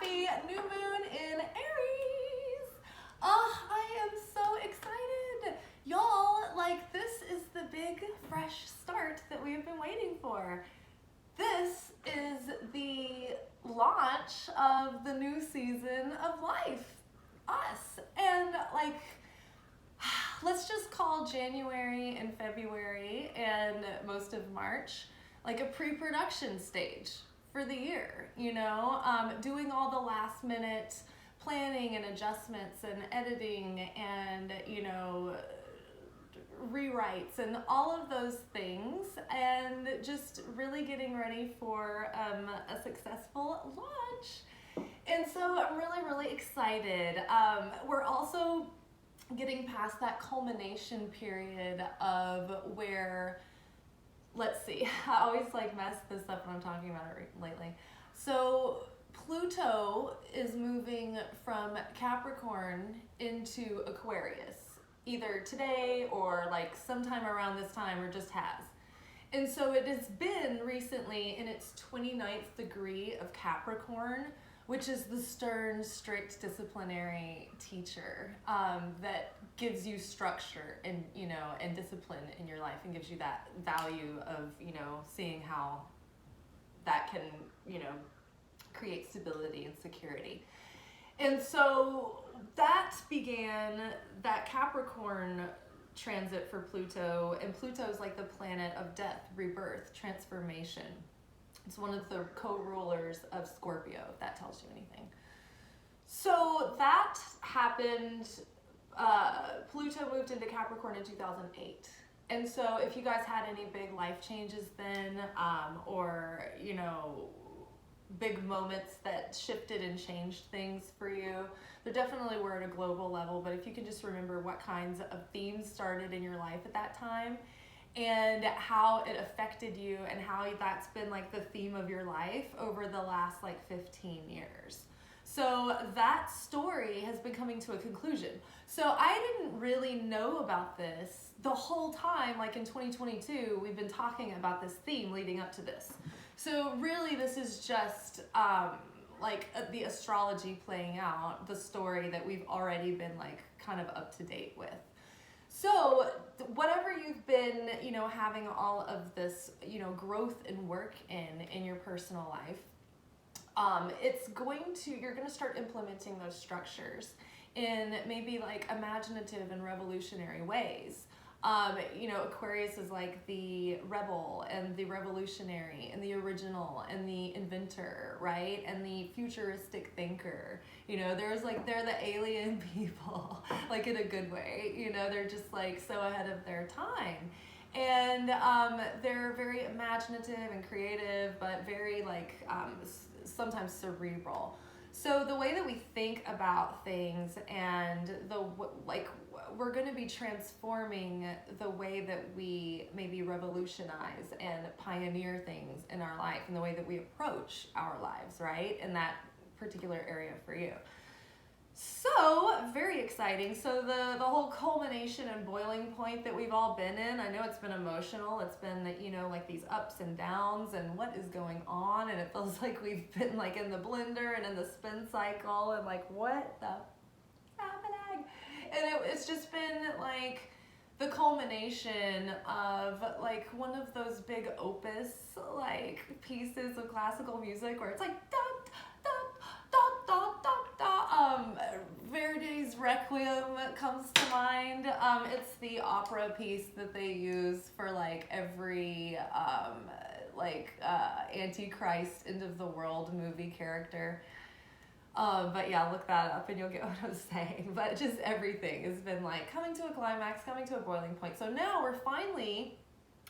happy new moon in Aries. Oh, I am so excited. Y'all, like, this is the big fresh start that we have been waiting for. This is the launch of the new season of life, us. And like, let's just call January and February and most of March like a pre-production stage for the year, doing all the last minute planning and adjustments and editing and, rewrites and all of those things, and just really getting ready for a successful launch. And so I'm really, really excited. We're also getting past that culmination period of where, let's see, I always mess this up when I'm talking about it lately. So Pluto is moving from Capricorn into Aquarius, either today or sometime around this time, or just has. And so it has been recently in its 29th degree of Capricorn, which is the stern, strict, disciplinary teacher that gives you structure and and discipline in your life, and gives you that value of seeing how that can create stability and security. And so that began that Capricorn transit for Pluto, and Pluto is like the planet of death, rebirth, transformation. It's one of the co-rulers of Scorpio, if that tells you anything. So that happened, Pluto moved into Capricorn in 2008. And so if you guys had any big life changes then, or, big moments that shifted and changed things for you, there definitely were at a global level, but if you can just remember what kinds of themes started in your life at that time, and how it affected you, and how that's been the theme of your life over the last 15 years. So that story has been coming to a conclusion. So I didn't really know about this the whole time. In 2022, we've been talking about this theme leading up to this. So really this is just the astrology playing out the story that we've already been kind of up to date with. So whatever you've been, having all of this, growth and work in your personal life, you're going to start implementing those structures in maybe imaginative and revolutionary ways. Aquarius is the rebel and the revolutionary and the original and the inventor, right? And the futuristic thinker. They're the alien people, in a good way. They're just so ahead of their time. And they're very imaginative and creative, but very sometimes cerebral. So the way that we think about things, and we're going to be transforming the way that we maybe revolutionize and pioneer things in our life, and the way that we approach our lives, right? In that particular area for you. So very exciting. So the whole culmination and boiling point that we've all been in, I know it's been emotional. It's been, these ups and downs and what is going on. And it feels like we've been in the blender and in the spin cycle and what the happening? And it's just been the culmination of one of those big opus pieces of classical music where it's da, da, da, da, da, da. Verdi's Requiem comes to mind. It's the opera piece that they use for every Antichrist, end of the world movie character. But yeah, look that up and you'll get what I'm saying. But just everything has been coming to a climax, coming to a boiling point. So now we're finally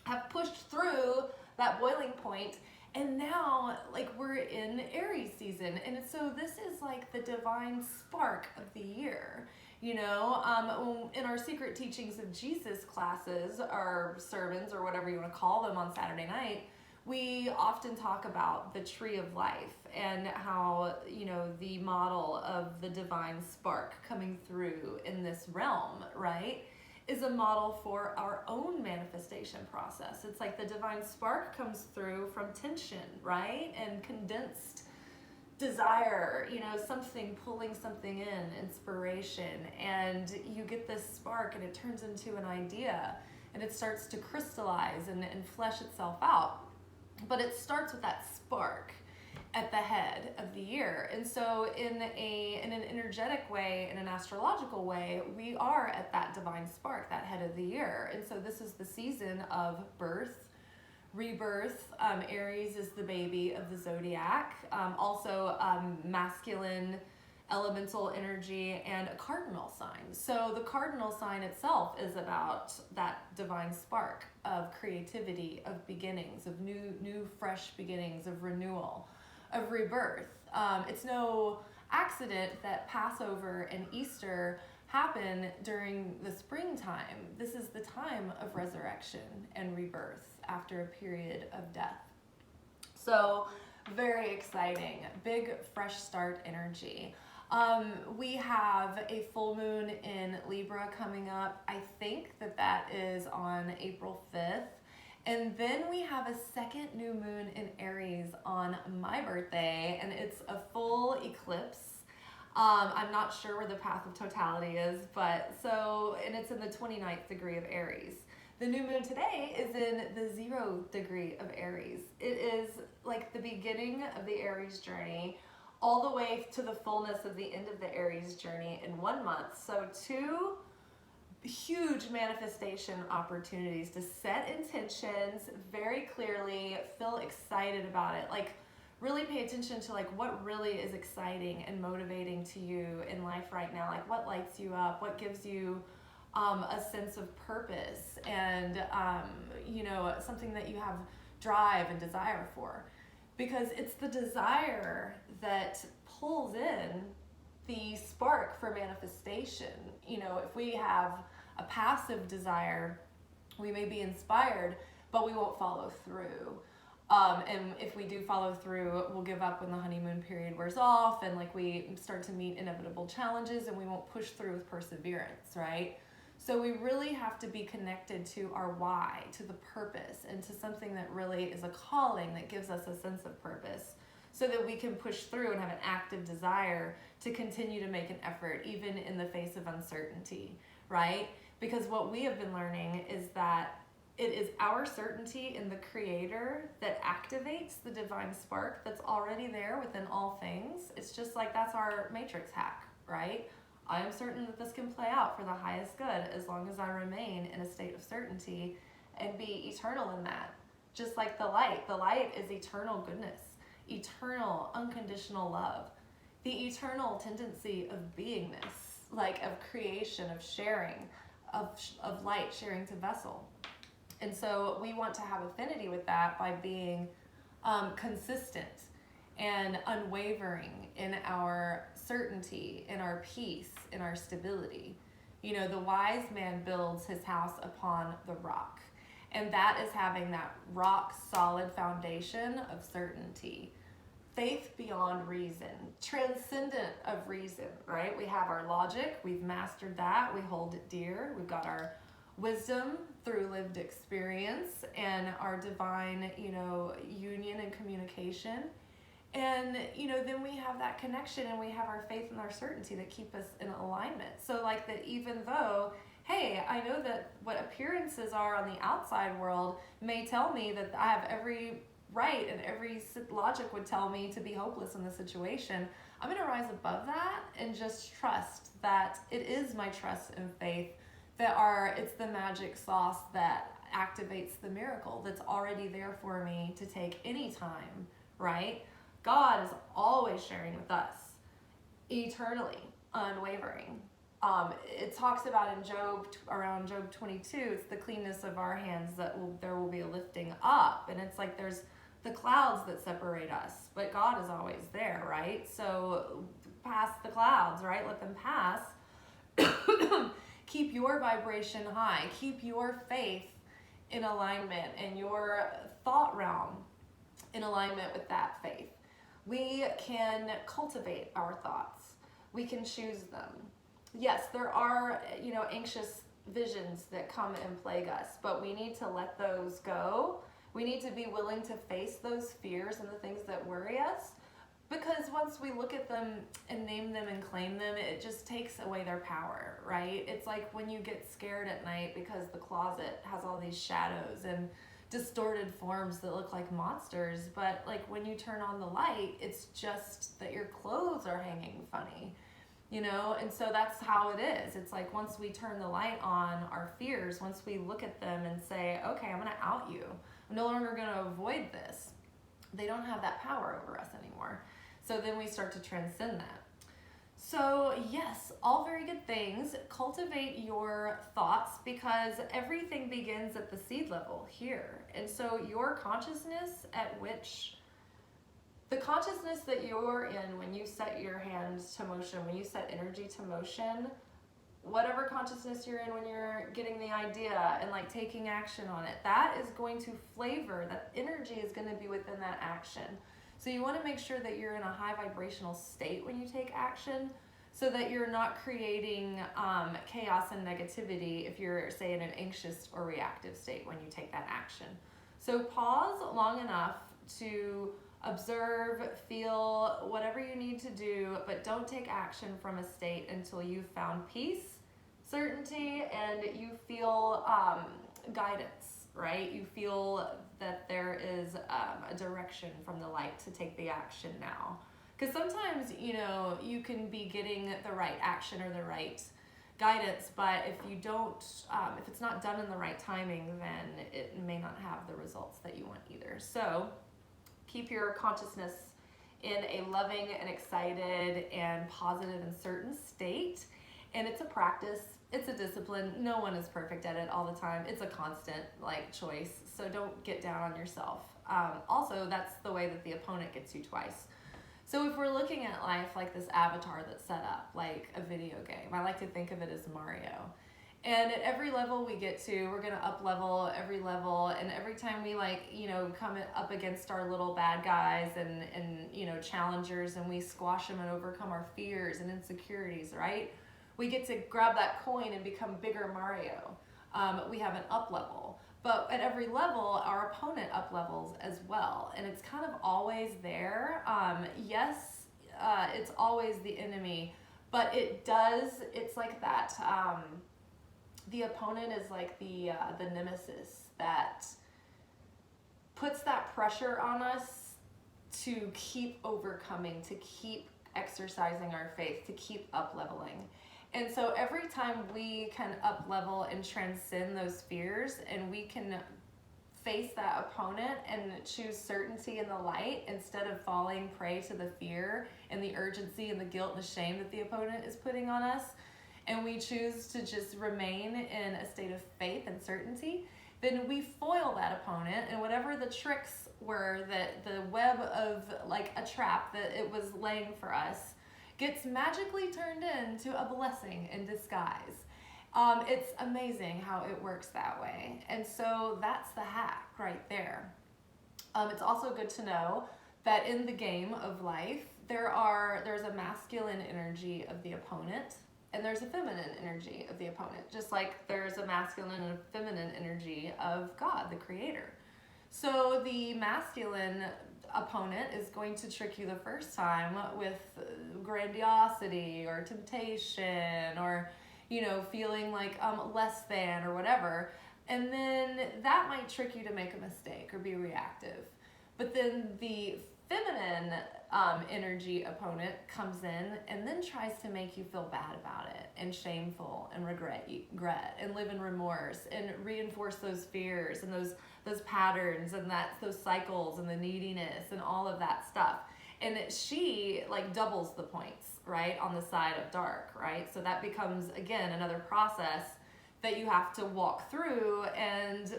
have pushed through that boiling point, and now we're in Aries season. And so this is the divine spark of the year. In our Secret Teachings of Jesus classes, or sermons, or whatever you want to call them, on Saturday night, we often talk about the tree of life and how, the model of the divine spark coming through in this realm, right, is a model for our own manifestation process. It's the divine spark comes through from tension, right, and condensed desire, you know, something, pulling something in, inspiration, and you get this spark and it turns into an idea and it starts to crystallize and flesh itself out. But it starts with that spark at the head of the year. And so in an energetic way, in an astrological way, we are at that divine spark, that head of the year. And so this is the season of birth, rebirth. Aries is the baby of the zodiac. Also masculine elemental energy and a cardinal sign. So the cardinal sign itself is about that divine spark of creativity, of beginnings, of new fresh beginnings, of renewal, of rebirth. It's no accident that Passover and Easter happen during the springtime. This is the time of resurrection and rebirth after a period of death. So very exciting, big fresh start energy. We have a full moon in Libra coming up. I think that is on April 5th. And then we have a second new moon in Aries on my birthday, and it's a full eclipse. I'm not sure where the path of totality is, and it's in the 29th degree of Aries. The new moon today is in the 0 degree of Aries. It is like the beginning of the Aries journey, all the way to the fullness of the end of the Aries journey in 1 month. So 2 huge manifestation opportunities to set intentions very clearly, feel excited about it, like really pay attention to like what really is exciting and motivating to you in life right now, like what lights you up, what gives you a sense of purpose and something that you have drive and desire for, because it's the desire that pulls in the spark for manifestation. You know, if we have a passive desire, we may be inspired, but we won't follow through. And if we do follow through, we'll give up when the honeymoon period wears off and like we start to meet inevitable challenges and we won't push through with perseverance, right? So we really have to be connected to our why, to the purpose, and to something that really is a calling that gives us a sense of purpose, so that we can push through and have an active desire to continue to make an effort even in the face of uncertainty, right? Because what we have been learning is that it is our certainty in the Creator that activates the divine spark that's already there within all things. It's just like that's our matrix hack, right? I am certain that this can play out for the highest good as long as I remain in a state of certainty and be eternal in that. Just like the light. The light is eternal goodness, eternal unconditional love, the eternal tendency of beingness, like of creation, of sharing, of light sharing to vessel. And so we want to have affinity with that by being consistent and unwavering in our certainty, in our peace, in our stability. You know, the wise man builds his house upon the rock. And that is having that rock solid foundation of certainty. Faith beyond reason, transcendent of reason, right? We have our logic, we've mastered that, we hold it dear. We've got our wisdom through lived experience and our divine, union and communication. And, then we have that connection and we have our faith and our certainty that keep us in alignment. So like that, even though, hey, I know that what appearances are on the outside world may tell me that I have every right and every logic would tell me to be hopeless in the situation, I'm going to rise above that and just trust that it is my trust and faith it's the magic sauce that activates the miracle that's already there for me to take any time, right? God is always sharing with us, eternally, unwavering. It talks about in Job, around Job 22, it's the cleanness of our hands there will be a lifting up. And it's like there's the clouds that separate us, but God is always there, right? So pass the clouds, right? Let them pass. Keep your vibration high. Keep your faith in alignment and your thought realm in alignment with that faith. We can cultivate our thoughts. We can choose them. Yes, there are, anxious visions that come and plague us, but we need to let those go. We need to be willing to face those fears and the things that worry us, Because once we look at them and name them and claim them, it just takes away their power, right? It's like when you get scared at night because the closet has all these shadows and distorted forms that look like monsters, but like when you turn on the light, it's just that your clothes are hanging funny, you know? And so that's how it is. It's like once we turn the light on our fears, once we look at them and say, okay, I'm gonna out you, I'm no longer gonna avoid this, they don't have that power over us anymore. So then we start to transcend that. So yes, all very good things. Cultivate your thoughts, because everything begins at the seed level here. And so your consciousness at which, the consciousness that you're in when you set your hands to motion, when you set energy to motion, whatever consciousness you're in when you're getting the idea and like taking action on it, that is going to flavor, that energy is going to be within that action. So you want to make sure that you're in a high vibrational state when you take action, so that you're not creating chaos and negativity if you're, say, in an anxious or reactive state when you take that action. So pause long enough to observe, feel, whatever you need to do, but don't take action from a state until you've found peace, certainty, and you feel guidance, right? You feel that there is a direction from the light to take the action now. Because sometimes, you know, you can be getting the right action or the right guidance, but if you don't, if it's not done in the right timing, then it may not have the results that you want either. So keep your consciousness in a loving and excited and positive and certain state. And it's a practice, it's a discipline. No one is perfect at it all the time. It's a constant like choice. So don't get down on yourself. Also, that's the way that the opponent gets you twice. So if we're looking at life like this avatar that's set up, like a video game, I like to think of it as Mario. And at every level we get to, we're gonna up level every level, and every time we like, you know, come up against our little bad guys and you know, challengers, and we squash them and overcome our fears and insecurities, right? We get to grab that coin and become bigger Mario. We have an up level. But at every level, our opponent up levels as well. And it's kind of always there. Yes, it's always the enemy, but it's like that, the opponent is like the nemesis that puts that pressure on us to keep overcoming, to keep exercising our faith, to keep up leveling. And so every time we can up level and transcend those fears, and we can face that opponent and choose certainty in the light instead of falling prey to the fear and the urgency and the guilt and the shame that the opponent is putting on us, and we choose to just remain in a state of faith and certainty, then we foil that opponent, and whatever the tricks were, that the web of like a trap that it was laying for us gets magically turned into a blessing in disguise. It's amazing how it works that way. And so that's the hack right there. It's also good to know that in the game of life, there's a masculine energy of the opponent, and there's a feminine energy of the opponent, just like there's a masculine and a feminine energy of God, the creator. So the masculine opponent is going to trick you the first time with grandiosity or temptation, or, you know, feeling like less than or whatever. And then that might trick you to make a mistake or be reactive. But then the feminine energy opponent comes in and then tries to make you feel bad about it and shameful and regret and live in remorse and reinforce those fears and those patterns and those cycles and the neediness and all of that stuff. And she like doubles the points, right, on the side of dark, right? So that becomes, again, another process that you have to walk through and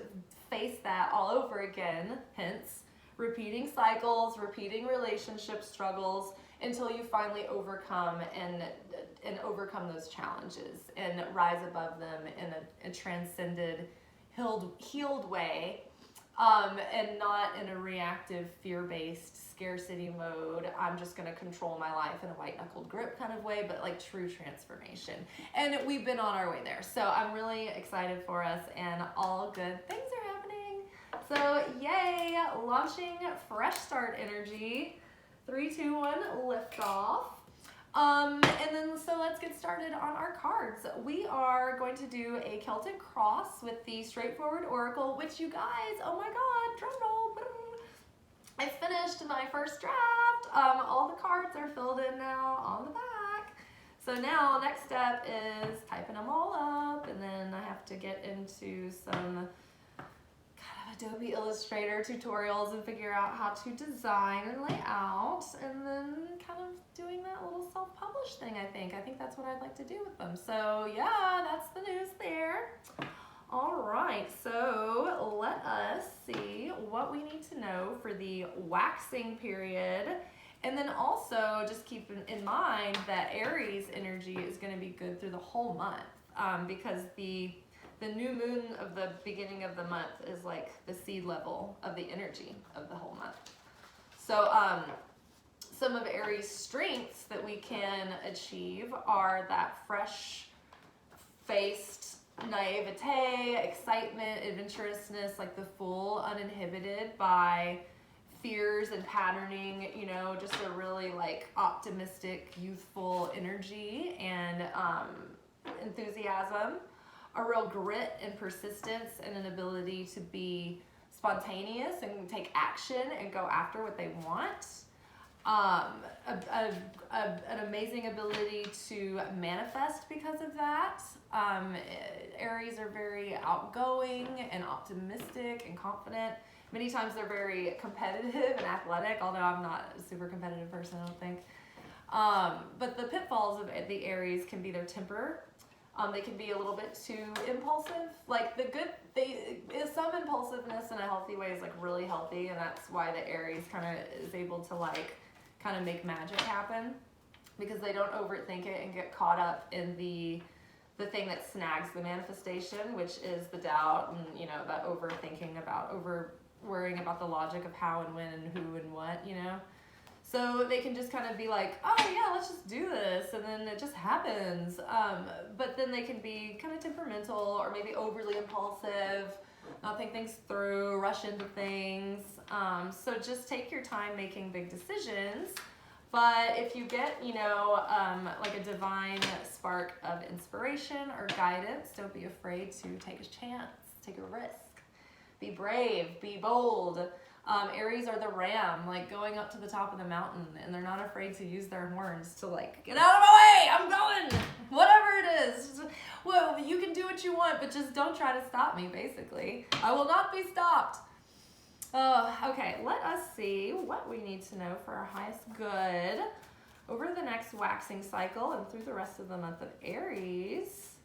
face that all over again, hence repeating cycles, repeating relationship struggles, until you finally overcome and overcome those challenges and rise above them in a transcended, healed way, and not in a reactive, fear-based, scarcity mode. I'm just going to control my life in a white-knuckled grip kind of way, but like true transformation. And we've been on our way there. So I'm really excited for us, and all good things are happening. So yay, launching fresh start energy 3, 2, 1, lift off. And then so let's get started on our cards. We are going to do a Celtic cross with the straightforward oracle, which you guys, oh my God, drum roll. I finished my first draft. All the cards are filled in now on the back. So now next step is typing them all up, and then I have to get into some Adobe Illustrator tutorials and figure out how to design and lay out, and then kind of doing that little self-publish thing, I think that's what I'd like to do with them. So yeah, that's the news there. All right, so let us see what we need to know for the waxing period. And then also just keep in mind that Aries energy is going to be good through the whole month, because the new moon of the beginning of the month is like the seed level of the energy of the whole month. So some of Aries' strengths that we can achieve are that fresh-faced naivete, excitement, adventurousness, like the full uninhibited by fears and patterning, you know, just a really like optimistic, youthful energy and enthusiasm. A real grit and persistence and an ability to be spontaneous and take action and go after what they want. An amazing ability to manifest because of that. Aries are very outgoing and optimistic and confident. Many times they're very competitive and athletic, although I'm not a super competitive person, I don't think. But the pitfalls of the Aries can be their temper. They can be a little bit too impulsive. Like some impulsiveness in a healthy way is like really healthy, and that's why the Aries kind of is able to like kind of make magic happen, because they don't overthink it and get caught up in the thing that snags the manifestation, which is the doubt and, you know, that overthinking about worrying about the logic of how and when and who and what, you know. So they can just kind of be like, oh yeah, let's just do this, and then it just happens. But then they can be kind of temperamental or maybe overly impulsive, not think things through, rush into things. So just take your time making big decisions. But if you get, you know, like a divine spark of inspiration or guidance, don't be afraid to take a chance, take a risk, be brave, be bold. Aries are the ram, like going up to the top of the mountain, and they're not afraid to use their horns to like, get out of my way, I'm going, whatever it is. Well, you can do what you want, but just don't try to stop me, basically. I will not be stopped. Okay, let us see what we need to know for our highest good over the next waxing cycle and through the rest of the month of Aries.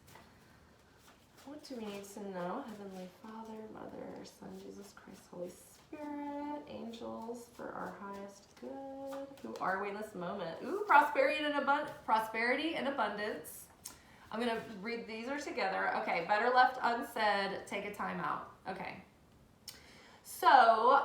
What do we need to know? Heavenly Father, Mother, Son, Jesus Christ, Holy Spirit, angels for our highest good. Who are we in this moment? Ooh, prosperity and abundance. I'm going to read these are together. Okay, better left unsaid, take a time out. Okay. So,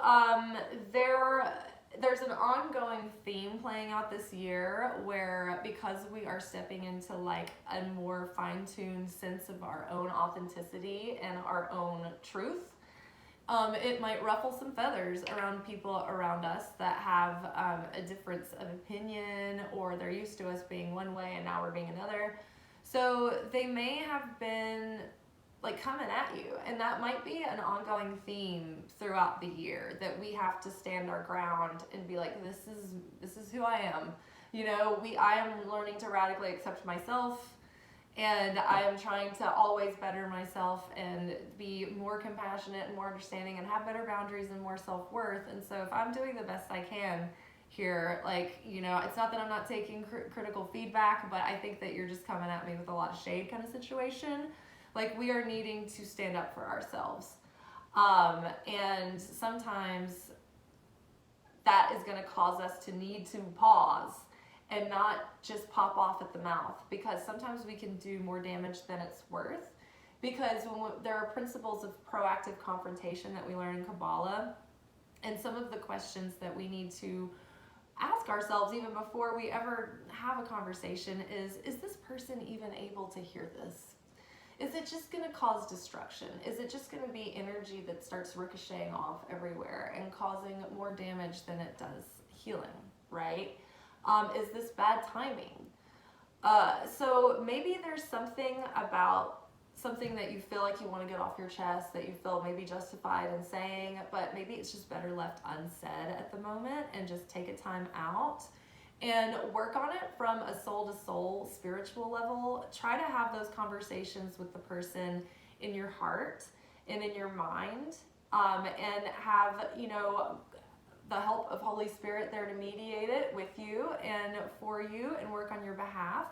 there's an ongoing theme playing out this year where, because we are stepping into like a more fine-tuned sense of our own authenticity and our own truth, it might ruffle some feathers around people around us that have a difference of opinion, or they're used to us being one way and now we're being another. So they may have been like coming at you, and that might be an ongoing theme throughout the year, that we have to stand our ground and be like, this is who I am. You know, I am learning to radically accept myself, and I am trying to always better myself and be more compassionate and more understanding and have better boundaries and more self-worth. And so if I'm doing the best I can here, like, you know, it's not that I'm not taking critical feedback, but I think that you're just coming at me with a lot of shade kind of situation. Like, we are needing to stand up for ourselves. And sometimes that is going to cause us to need to pause and not just pop off at the mouth, because sometimes we can do more damage than it's worth. Because there are principles of proactive confrontation that we learn in Kabbalah, and some of the questions that we need to ask ourselves even before we ever have a conversation is this person even able to hear this? Is it just going to cause destruction? Is it just going to be energy that starts ricocheting off everywhere and causing more damage than it does healing, right? Is this bad timing? So maybe there's something that you feel like you want to get off your chest, that you feel maybe justified in saying, but maybe it's just better left unsaid at the moment, and just take a time out and work on it from a soul-to-soul spiritual level. Try to have those conversations with the person in your heart and in your mind, and have, the help of Holy Spirit there to mediate it with you and for you and work on your behalf.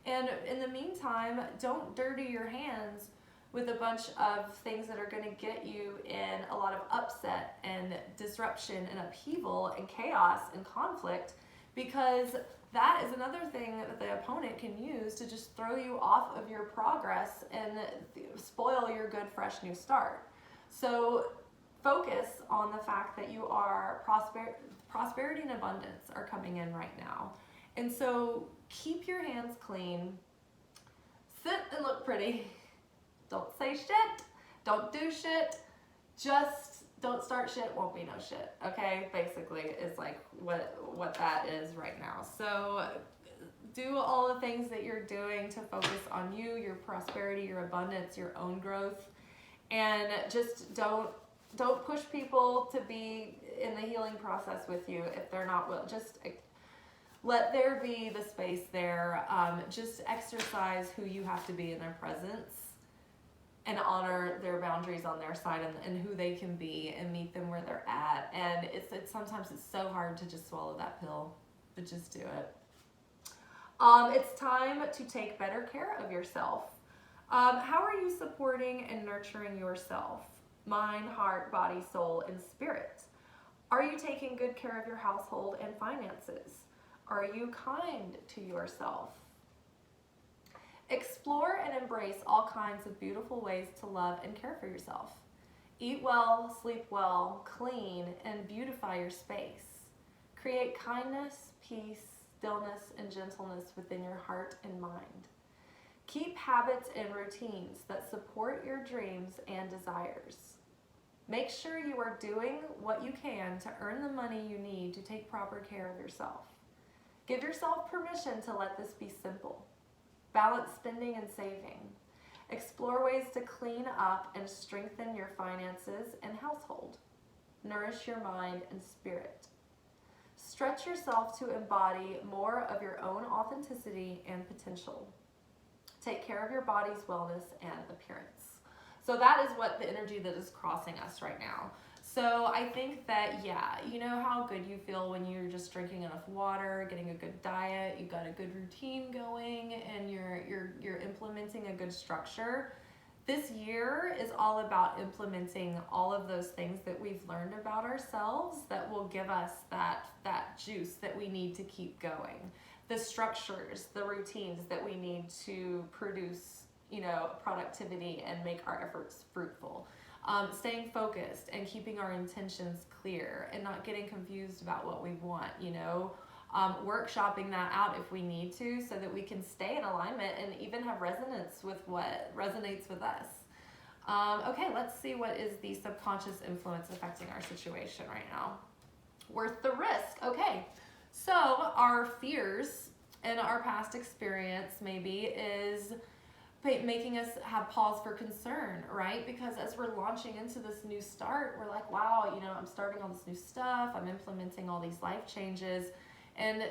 And in the meantime, don't dirty your hands with a bunch of things that are going to get you in a lot of upset and disruption and upheaval and chaos and conflict, because that is another thing that the opponent can use to just throw you off of your progress and spoil your good, fresh new start. So focus on the fact that you are prosperity and abundance are coming in right now. And so keep your hands clean, sit and look pretty, don't say shit, don't do shit, just don't start shit, won't be no shit, okay? Basically is like what that is right now. So do all the things that you're doing to focus on you, your prosperity, your abundance, your own growth, and just don't push people to be in the healing process with you if they're not willing. Just let there be the space there. Just exercise who you have to be in their presence, and honor their boundaries on their side, and who they can be, and meet them where they're at. And it's sometimes it's so hard to just swallow that pill, but just do it. It's time to take better care of yourself. How are you supporting and nurturing yourself? Mind, heart, body, soul, and spirit. Are you taking good care of your household and finances? Are you kind to yourself? Explore and embrace all kinds of beautiful ways to love and care for yourself. Eat well, sleep well, clean, and beautify your space. Create kindness, peace, stillness, and gentleness within your heart and mind. Keep habits and routines that support your dreams and desires. Make sure you are doing what you can to earn the money you need to take proper care of yourself. Give yourself permission to let this be simple. Balance spending and saving. Explore ways to clean up and strengthen your finances and household. Nourish your mind and spirit. Stretch yourself to embody more of your own authenticity and potential. Take care of your body's wellness and appearance. So that is what the energy that is crossing us right now. So I think that, you know how good you feel when you're just drinking enough water, getting a good diet, you got a good routine going, and you're implementing a good structure. This year is all about implementing all of those things that we've learned about ourselves that will give us that juice that we need to keep going. The structures, the routines that we need to produce, productivity and make our efforts fruitful. Staying focused and keeping our intentions clear and not getting confused about what we want, workshopping that out if we need to, so that we can stay in alignment and even have resonance with what resonates with us. Okay, let's see what is the subconscious influence affecting our situation right now. Worth the risk. Okay, so our fears and our past experience maybe is making us have pause for concern, right? Because as we're launching into this new start, we're like, wow, I'm starting all this new stuff, I'm implementing all these life changes, and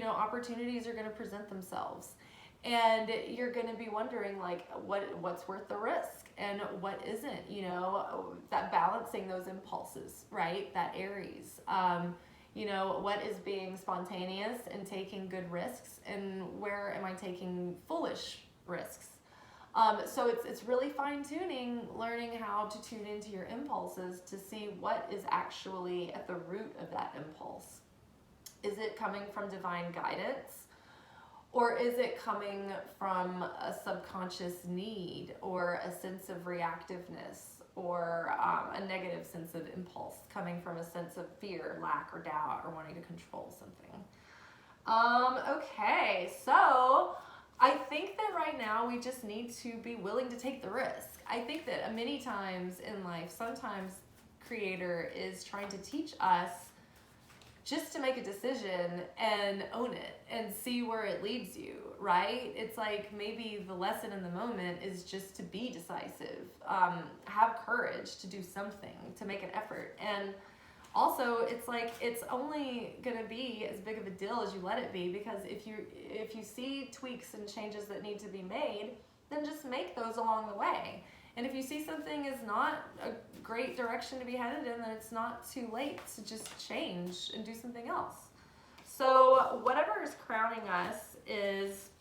opportunities are going to present themselves, and you're going to be wondering like what's worth the risk and what isn't, that balancing those impulses, right? That Aries, what is being spontaneous and taking good risks, and where am I taking foolish risks? So it's really fine-tuning, learning how to tune into your impulses to see what is actually at the root of that impulse. Is it coming from divine guidance? Or is it coming from a subconscious need or a sense of reactiveness, or a negative sense of impulse coming from a sense of fear, lack, or doubt, or wanting to control something? Okay, so I think that right now we just need to be willing to take the risk. I think that many times in life, sometimes Creator is trying to teach us just to make a decision and own it and see where it leads you, right? It's like maybe the lesson in the moment is just to be decisive, have courage to do something, to make an effort. And also, it's like it's only gonna be as big of a deal as you let it be, because if you see tweaks and changes that need to be made, then just make those along the way. And if you see something is not a great direction to be headed in, then it's not too late to just change and do something else. So whatever is crowning us is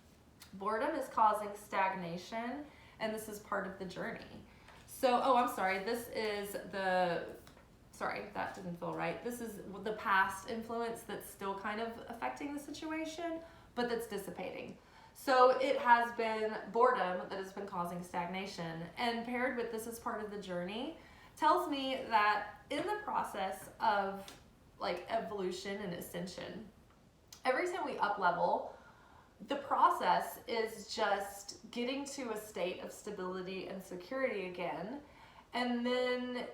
boredom is causing stagnation, and this is part of the journey. So, oh, I'm sorry, sorry, that didn't feel right. This is the past influence that's still kind of affecting the situation, but that's dissipating. So it has been boredom that has been causing stagnation, and paired with this as part of the journey tells me that in the process of like evolution and ascension, every time we up level, the process is just getting to a state of stability and security again. And then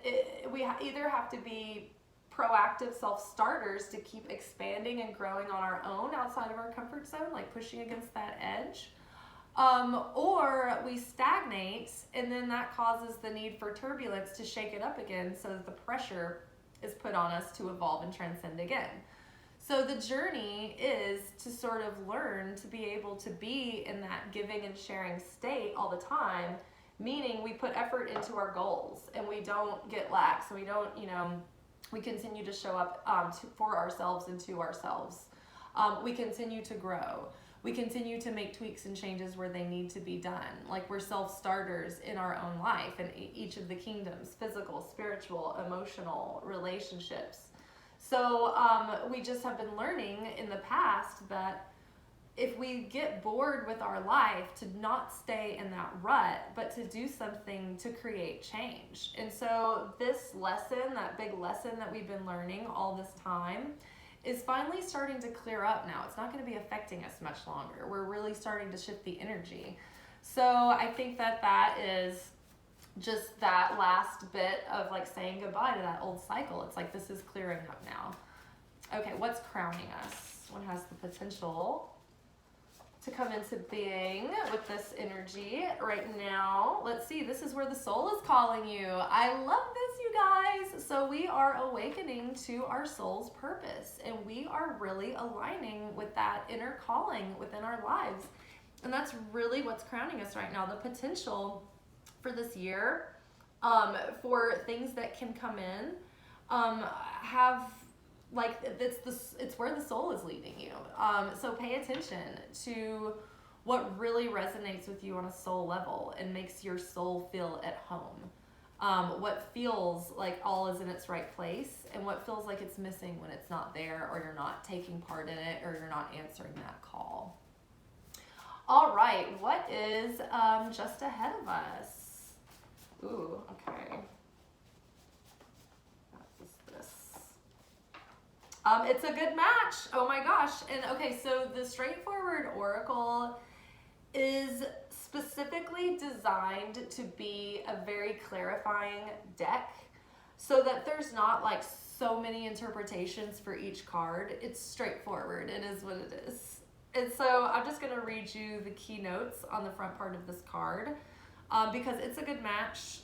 we either have to be proactive self-starters to keep expanding and growing on our own outside of our comfort zone, like pushing against that edge, or we stagnate, and then that causes the need for turbulence to shake it up again, so that the pressure is put on us to evolve and transcend again. So the journey is to sort of learn to be able to be in that giving and sharing state all the time, meaning we put effort into our goals and we don't get lax, and we don't, we continue to show up for ourselves and to ourselves. We continue to grow. We continue to make tweaks and changes where they need to be done. Like we're self-starters in our own life in each of the kingdoms: physical, spiritual, emotional, relationships. So we just have been learning in the past that if we get bored with our life, to not stay in that rut, but to do something to create change. And so this lesson, that big lesson that we've been learning all this time, is finally starting to clear up now. It's not going to be affecting us much longer. We're really starting to shift the energy. So I think that that is just that last bit of like saying goodbye to that old cycle. It's like this is clearing up now. Okay, what's crowning us? What has the potential to come into being with this energy right now? Let's see, this is where the soul is calling you. I love this, you guys. So we are awakening to our soul's purpose, and we are really aligning with that inner calling within our lives. And that's really what's crowning us right now. The potential for this year, for things that can come in, have like it's where the soul is leading you. So pay attention to what really resonates with you on a soul level and makes your soul feel at home. What feels like all is in its right place, and what feels like it's missing when it's not there, or you're not taking part in it, or you're not answering that call. All right, what is just ahead of us? Ooh, okay. It's a good match. Oh my gosh. And okay, so the straightforward oracle is specifically designed to be a very clarifying deck, so that there's not like so many interpretations for each card. It's straightforward. It is what it is. And so I'm just going to read you the keynotes on the front part of this card, because it's a good match.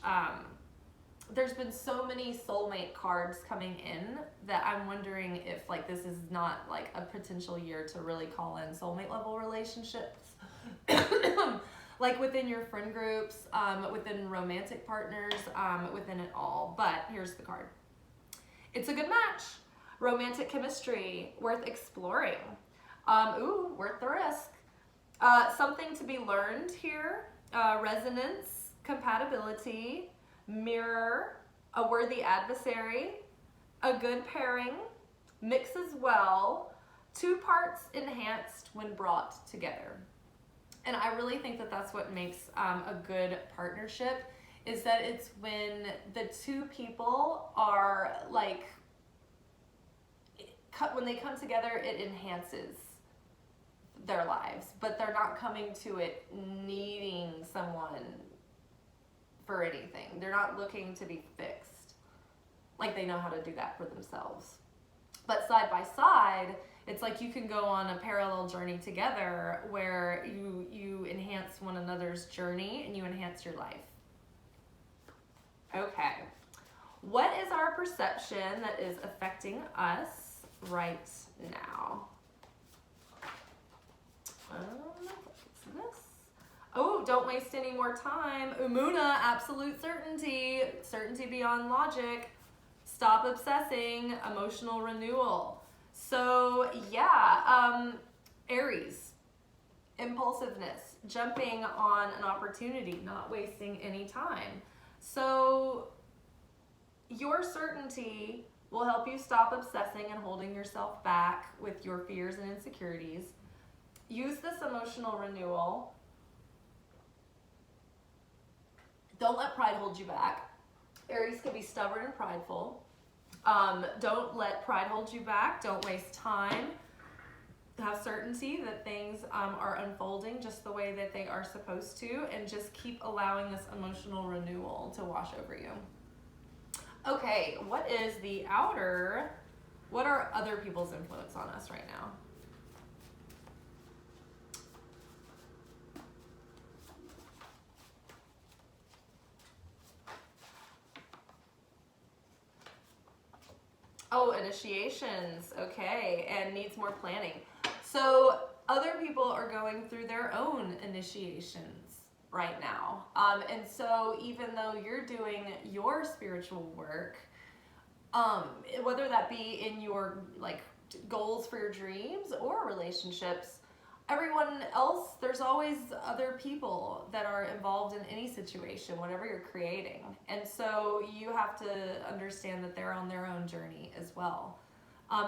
There's been so many soulmate cards coming in that I'm wondering if like this is not like a potential year to really call in soulmate level relationships, like within your friend groups, within romantic partners, within it all. But here's the card. It's a good match. Romantic chemistry, worth exploring. Worth the risk. Something to be learned here. Resonance, compatibility, mirror, a worthy adversary, a good pairing, mixes well, two parts enhanced when brought together. And I really think that that's what makes a good partnership, is that it's when the two people are like, when they come together, it enhances their lives, but they're not coming to it needing someone for anything. They're not looking to be fixed. Like they know how to do that for themselves. But side by side, it's like you can go on a parallel journey together where you enhance one another's journey and you enhance your life. Okay. What is our perception that is affecting us right now? What's this? Oh, don't waste any more time. Umuna, absolute certainty. Certainty beyond logic. Stop obsessing. Emotional renewal. So yeah, Aries, impulsiveness, jumping on an opportunity, not wasting any time. So your certainty will help you stop obsessing and holding yourself back with your fears and insecurities. Use this emotional renewal. Don't let pride hold you back. Aries can be stubborn and prideful. Don't let pride hold you back. Don't waste time. Have certainty that things are unfolding just the way that they are supposed to, and just keep allowing this emotional renewal to wash over you. Okay, what is the outer? What are other people's influence on us right now? Oh, initiations. Okay, and needs more planning. So other people are going through their own initiations right now. And so even though you're doing your spiritual work, whether that be in your like goals for your dreams or relationships, everyone else, there's always other people that are involved in any situation, whatever you're creating. And so you have to understand that they're on their own journey as well,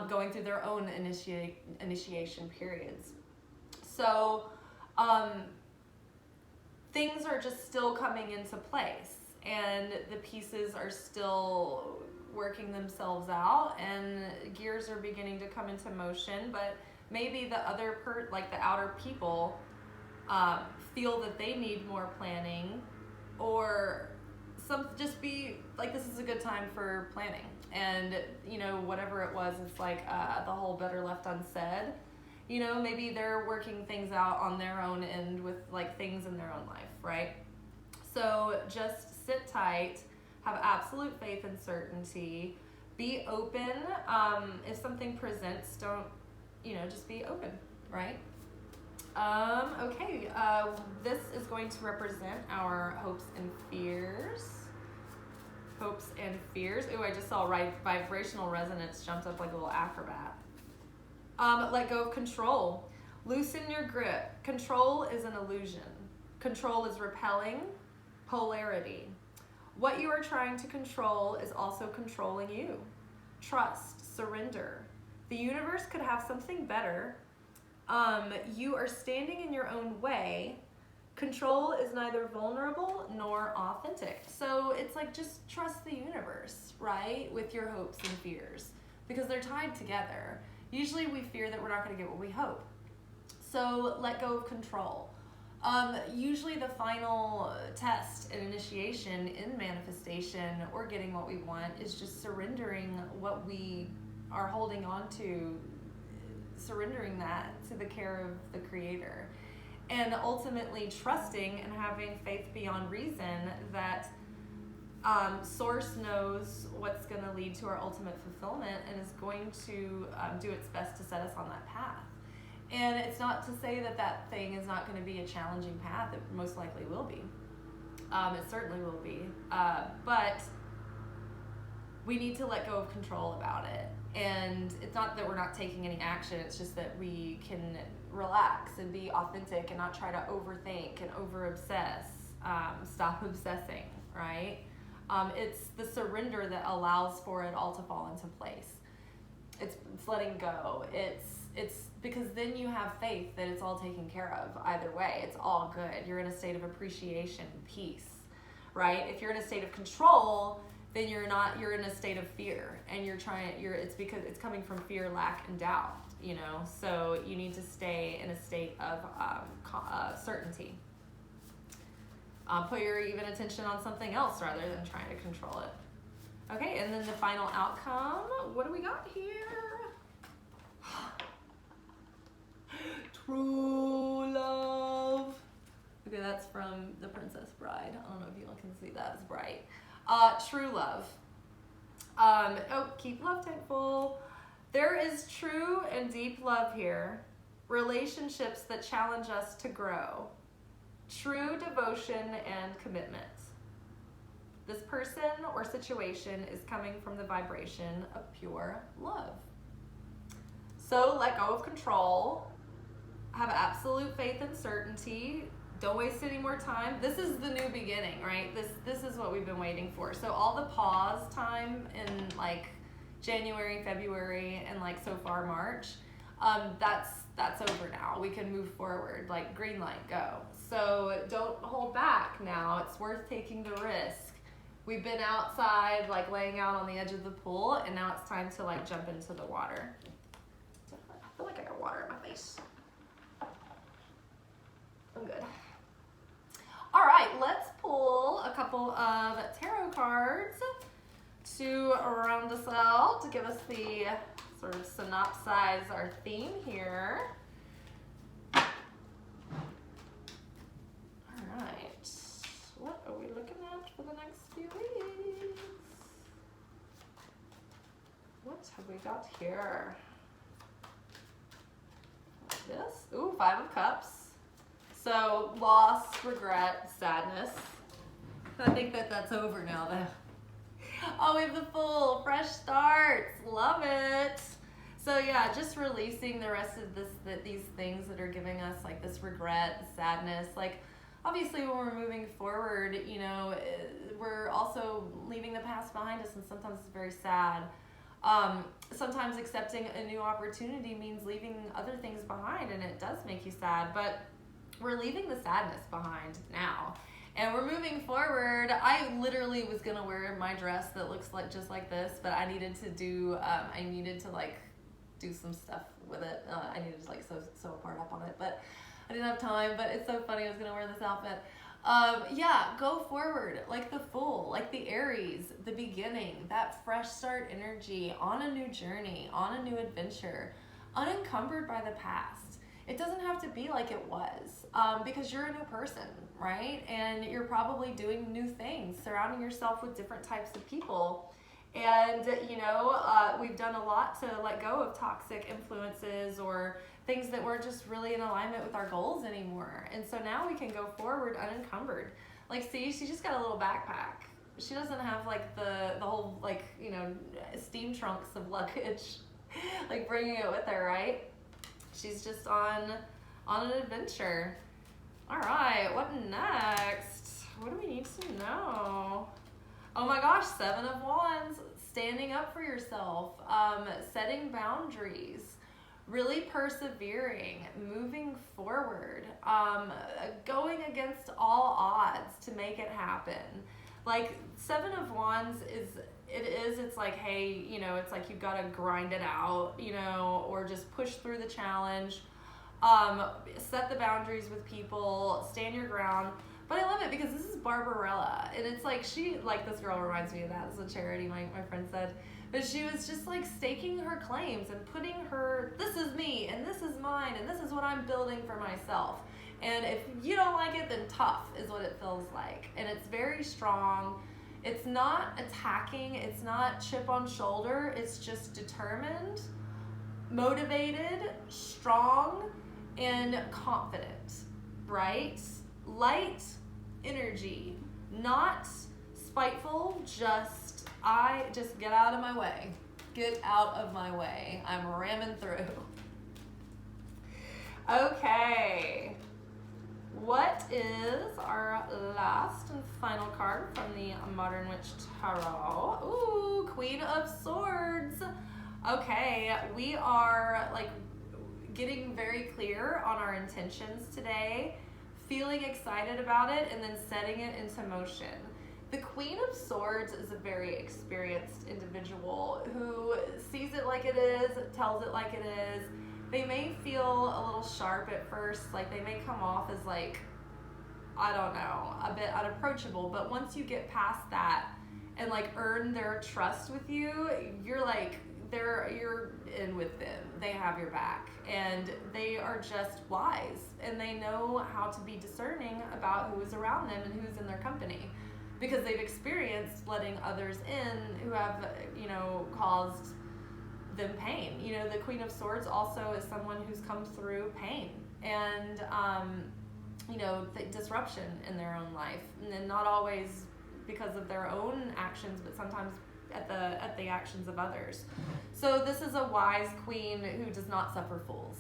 going through their own initiation periods. So things are just still coming into place, and the pieces are still working themselves out, and gears are beginning to come into motion. But maybe the other like the outer people feel that they need more planning, or just be like, this is a good time for planning. And you know, whatever it was, it's like the whole better left unsaid. You know, maybe they're working things out on their own end with like things in their own life, right? So just sit tight, have absolute faith and certainty, be open. If something presents, don't, just be open, right? Okay, this is going to represent our hopes and fears. Hopes and fears. Ooh, I just saw vibrational resonance jumped up like a little acrobat. Let go of control. Loosen your grip. Control is an illusion. Control is repelling polarity. What you are trying to control is also controlling you. Trust, surrender. The universe could have something better. You are standing in your own way. Control is neither vulnerable nor authentic. So it's like, just trust the universe, right? With your hopes and fears, because they're tied together. Usually we fear that we're not going to get what we hope. So let go of control. Usually the final test and initiation in manifestation or getting what we want is just surrendering what we are holding on to, surrendering that to the care of the Creator, and ultimately trusting and having faith beyond reason that Source knows what's going to lead to our ultimate fulfillment and is going to do its best to set us on that path. And it's not to say that that thing is not going to be a challenging path. It most likely will be. It certainly will be. But we need to let go of control about it. And it's not that we're not taking any action. It's just that we can relax and be authentic and not try to overthink and over-obsess. Stop obsessing, right? It's the surrender that allows for it all to fall into place. It's letting go. It's because then you have faith that it's all taken care of either way. It's all good. You're in a state of appreciation, peace, right? If you're in a state of control, then you're in a state of fear, and it's because it's coming from fear, lack, and doubt, so you need to stay in a state of certainty. Put your even attention on something else rather than trying to control it. Okay, and then the final outcome, what do we got here? That's from The Princess Bride. I don't know if you all can see that. It's bright. True love. Keep love tank full. There is true and deep love here. Relationships that challenge us to grow. True devotion and commitment. This person or situation is coming from the vibration of pure love. So let go of control. Have absolute faith and certainty. Don't waste any more time. This is the new beginning, right? This is what we've been waiting for. So all the pause time in like January, February, and like so far March, that's over now. We can move forward, like green light, go. So don't hold back now. It's worth taking the risk. We've been outside, like laying out on the edge of the pool, and now it's time to like jump into the water. I feel like I got water in my face. I'm good. All right, let's pull a couple of tarot cards to round us out, to give us the sort of synopsize our theme here. All right, what are we looking at for the next few weeks? What have we got here? This, ooh, 5 of Cups. So loss, regret, sadness. I think that's over now though. Oh, we have the Fool, fresh starts, love it. So yeah, just releasing the rest of these things that are giving us like this regret, sadness. Like obviously when we're moving forward, you know, we're also leaving the past behind us, and sometimes it's very sad. Sometimes accepting a new opportunity means leaving other things behind, and it does make you sad, but we're leaving the sadness behind now. And we're moving forward. I literally was gonna wear my dress that looks like just like this, but I needed to do some stuff with it. I needed to like sew a part up on it, but I didn't have time. But it's so funny, I was gonna wear this outfit. Yeah, go forward, like the Fool, like the Aries, the beginning, that fresh start energy, on a new journey, on a new adventure, unencumbered by the past. It doesn't have to be like it was, because you're a new person, right? And you're probably doing new things, surrounding yourself with different types of people. And, you know, we've done a lot to let go of toxic influences or things that weren't just really in alignment with our goals anymore. And so now we can go forward unencumbered. Like, see, she just got a little backpack. She doesn't have like the whole, like, you know, steam trunks of luggage, like bringing it with her, right? She's just on an adventure. All right, what next? What do we need to know? Oh my gosh, 7 of Wands, standing up for yourself, setting boundaries, really persevering, moving forward, going against all odds to make it happen. Like 7 of Wands it's like, hey, you know, it's like you've got to grind it out, you know, or just push through the challenge, set the boundaries with people, stand your ground. But I love it because this is Barbarella, and it's like this girl reminds me of that. This is a charity my friend said. But she was just like staking her claims and putting this is me, and this is mine, and this is what I'm building for myself. And if you don't like it, then tough is what it feels like. And it's very strong. It's not attacking, it's not chip on shoulder, it's just determined, motivated, strong, and confident, right? Light energy, not spiteful, just get out of my way. Get out of my way. I'm ramming through. Okay. What is our last and final card from the Modern Witch Tarot? Ooh, Queen of Swords. Okay, we are like getting very clear on our intentions today, feeling excited about it, and then setting it into motion. The Queen of Swords is a very experienced individual who sees it like it is, tells it like it is. They may feel a little sharp at first, like they may come off as like, I don't know, a bit unapproachable, but once you get past that and like earn their trust with you, you're like, you're in with them. They have your back, and they are just wise, and they know how to be discerning about who is around them and who's in their company, because they've experienced letting others in who have, caused them pain. The Queen of Swords also is someone who's come through pain and, the disruption in their own life, and then not always because of their own actions, but sometimes at the actions of others. So this is a wise queen who does not suffer fools,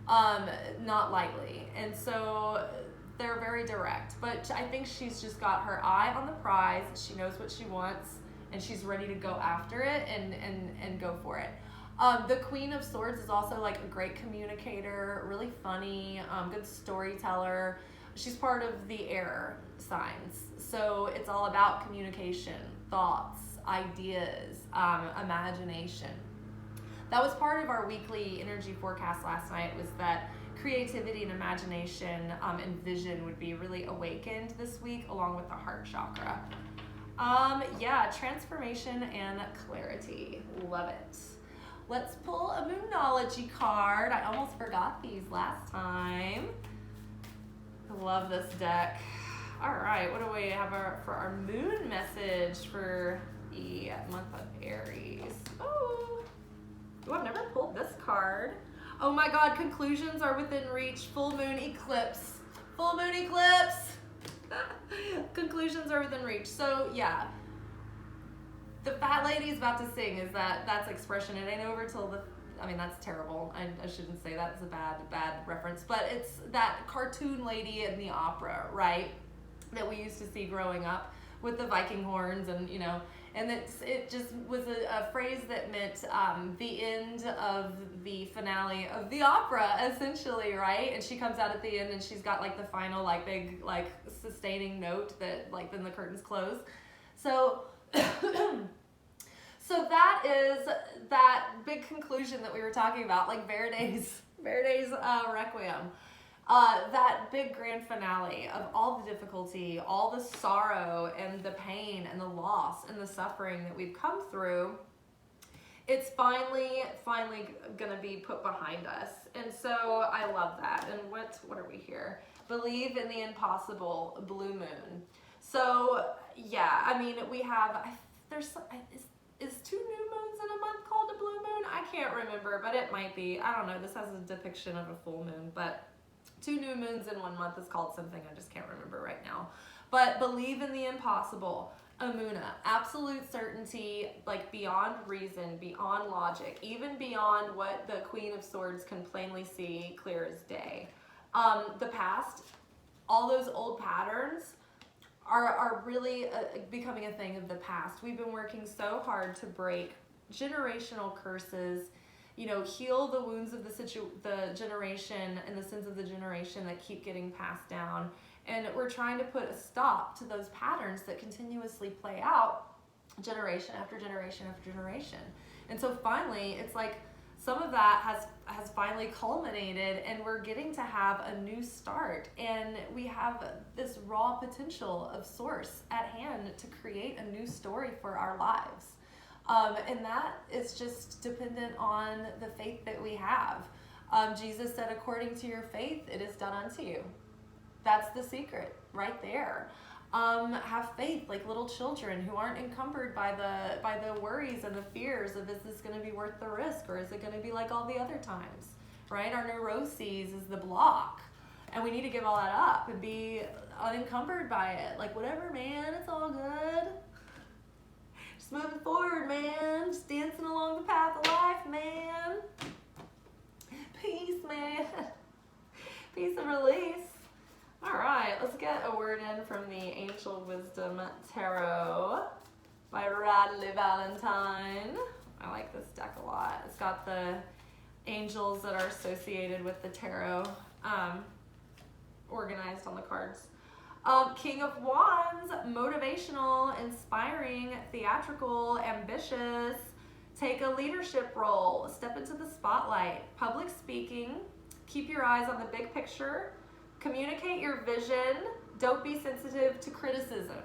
not lightly. And so they're very direct, but I think she's just got her eye on the prize. She knows what she wants, and she's ready to go after it and go for it. The Queen of Swords is also like a great communicator, really funny, good storyteller. She's part of the air signs, so it's all about communication, thoughts, ideas, imagination. That was part of our weekly energy forecast last night, was that creativity and imagination and vision would be really awakened this week, along with the heart chakra. Transformation and clarity. Love it. Let's pull a Moonology card. I almost forgot these last time. I love this deck. All right, what do we have for our moon message for the month of Aries? Oh, I've never pulled this card. Oh my God, conclusions are within reach. Full moon eclipse. Full moon eclipse. Conclusions are within reach. So yeah, the fat lady is about to sing. That's expression? It ain't over till that's terrible. I shouldn't say that. It's a bad reference. But it's that cartoon lady in the opera, right? That we used to see growing up with the Viking horns, and and it just was a phrase that meant the end of the finale of the opera, essentially, right? And she comes out at the end, and she's got like the final like big like sustaining note that like then the curtains close. So so that is that big conclusion that we were talking about, like Verdi's Requiem. That big grand finale of all the difficulty, all the sorrow and the pain and the loss and the suffering that we've come through, it's finally gonna be put behind us. And so I love that. And what are we here? Believe in the impossible, blue moon. So yeah, we have, is 2 new moons in a month called a blue moon? I can't remember, but it might be. I don't know. This has a depiction of a full moon, but 2 new moons in 1 month is called something. I just can't remember right now. But believe in the impossible. Amuna, absolute certainty, like beyond reason, beyond logic, even beyond what the Queen of Swords can plainly see clear as day. The past, all those old patterns are really becoming a thing of the past. We've been working so hard to break generational curses, heal the wounds of the generation and the sins of the generation that keep getting passed down. And we're trying to put a stop to those patterns that continuously play out generation after generation after generation. And so finally, it's like some of that has finally culminated, and we're getting to have a new start. And we have this raw potential of source at hand to create a new story for our lives. And that is just dependent on the faith that we have. Jesus said, according to your faith, it is done unto you. That's the secret right there. Have faith like little children who aren't encumbered by the worries and the fears of, is this going to be worth the risk, or is it going to be like all the other times, right? Our neuroses is the block, and we need to give all that up and be unencumbered by it. Like, whatever, man, it's all good. Just moving forward, man. Just dancing along the path of life, man. Peace, man. Peace and release. All right, let's get a word in from the Angel Wisdom Tarot by Radley Valentine. I like this deck a lot. It's got the angels that are associated with the tarot organized on the cards. King of Wands, motivational, inspiring, theatrical, ambitious. Take a leadership role. Step into the spotlight. Public speaking. Keep your eyes on the big picture. Communicate your vision. Don't be sensitive to criticism.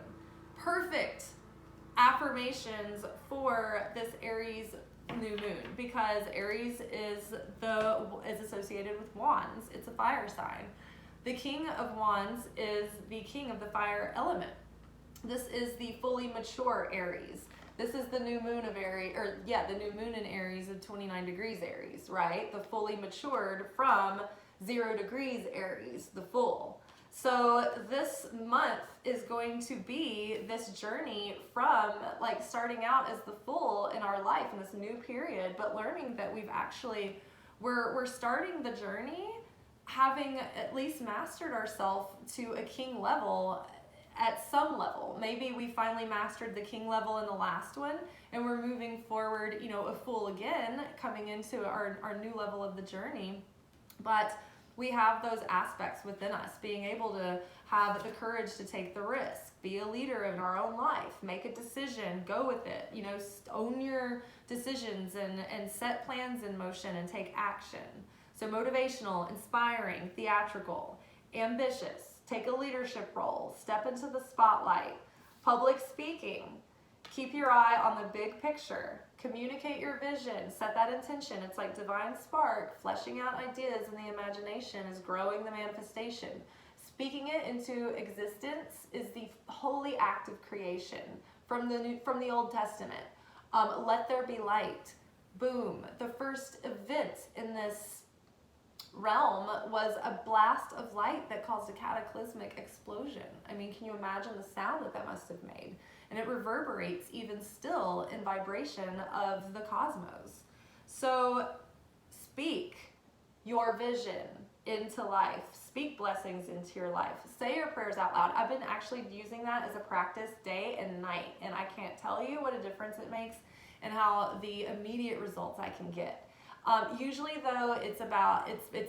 Perfect affirmations for this Aries new moon, because Aries is associated with wands. It's a fire sign. The King of Wands is the king of the fire element. This is the fully mature Aries. This is the new moon of Aries, the new moon in Aries of 29 degrees Aries, right? The fully matured from 0 degrees Aries, the full. So this month is going to be this journey from like starting out as the full in our life in this new period, but learning that we're starting the journey having at least mastered ourselves to a king level at some level. Maybe we finally mastered the king level in the last one and we're moving forward, a full again, coming into our new level of the journey. But we have those aspects within us, being able to have the courage to take the risk, be a leader in our own life, make a decision, go with it, own your decisions and set plans in motion and take action. So motivational, inspiring, theatrical, ambitious, take a leadership role, step into the spotlight, public speaking, keep your eye on the big picture, communicate your vision, set that intention. It's like divine spark, fleshing out ideas in the imagination is growing the manifestation. Speaking it into existence is the holy act of creation from the Old Testament. Let there be light. Boom. The first event in this realm was a blast of light that caused a cataclysmic explosion. I mean, can you imagine the sound that must have made? And it reverberates even still in vibration of the cosmos. So speak your vision into life. Speak blessings into your life. Say your prayers out loud. I've been actually using that as a practice day and night, and I can't tell you what a difference it makes and how the immediate results I can get. Usually though, it's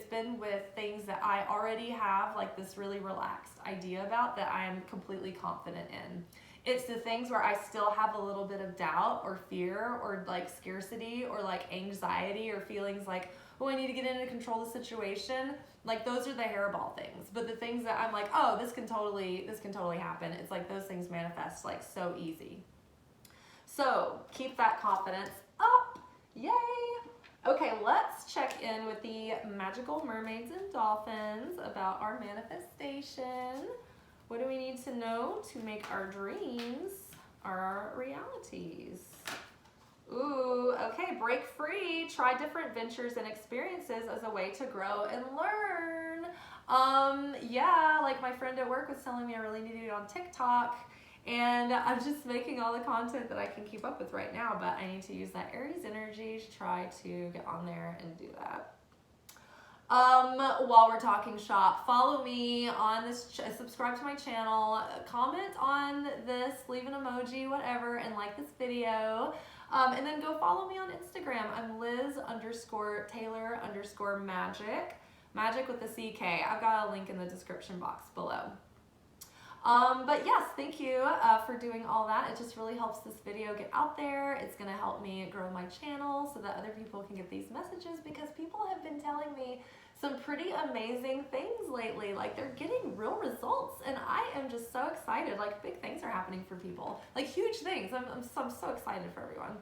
been with things that I already have like this really relaxed idea about that I am completely confident in. It's the things where I still have a little bit of doubt or fear or like scarcity or like anxiety or feelings like, oh, I need to get in and control the situation. Like those are the hairball things. But the things that I'm like, oh, this can totally happen. It's like those things manifest like so easy. So keep that confidence up. Yay. Okay, let's check in with the magical mermaids and dolphins about our manifestation. What do we need to know to make our dreams our realities? Ooh, okay, break free. Try different ventures and experiences as a way to grow and learn. Yeah, like my friend at work was telling me I really need to do it on TikTok. And I'm just making all the content that I can keep up with right now, but I need to use that Aries energy to try to get on there and do that. While we're talking shop, follow me on this, subscribe to my channel, comment on this, leave an emoji, whatever, and like this video. And then go follow me on Instagram. I'm Liz_Taylor_Magick. Magick with the CK. I've got a link in the description box below. But yes, thank you for doing all that. It just really helps this video get out there. It's going to help me grow my channel so that other people can get these messages, because people have been telling me some pretty amazing things lately. Like they're getting real results and I am just so excited. Like big things are happening for people, like huge things. I'm so excited for everyone.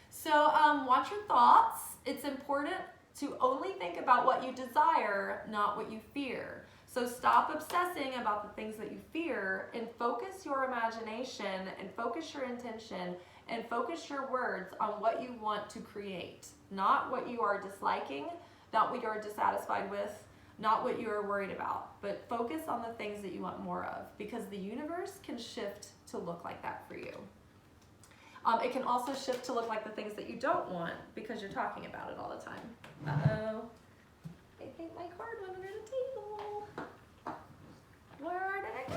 So watch your thoughts. It's important to only think about what you desire, not what you fear. So stop obsessing about the things that you fear and focus your imagination and focus your intention and focus your words on what you want to create, not what you are disliking, not what you are dissatisfied with, not what you are worried about, but focus on the things that you want more of, because the universe can shift to look like that for you. It can also shift to look like the things that you don't want because you're talking about it all the time. Uh-oh. I think my card went under the table. Where did it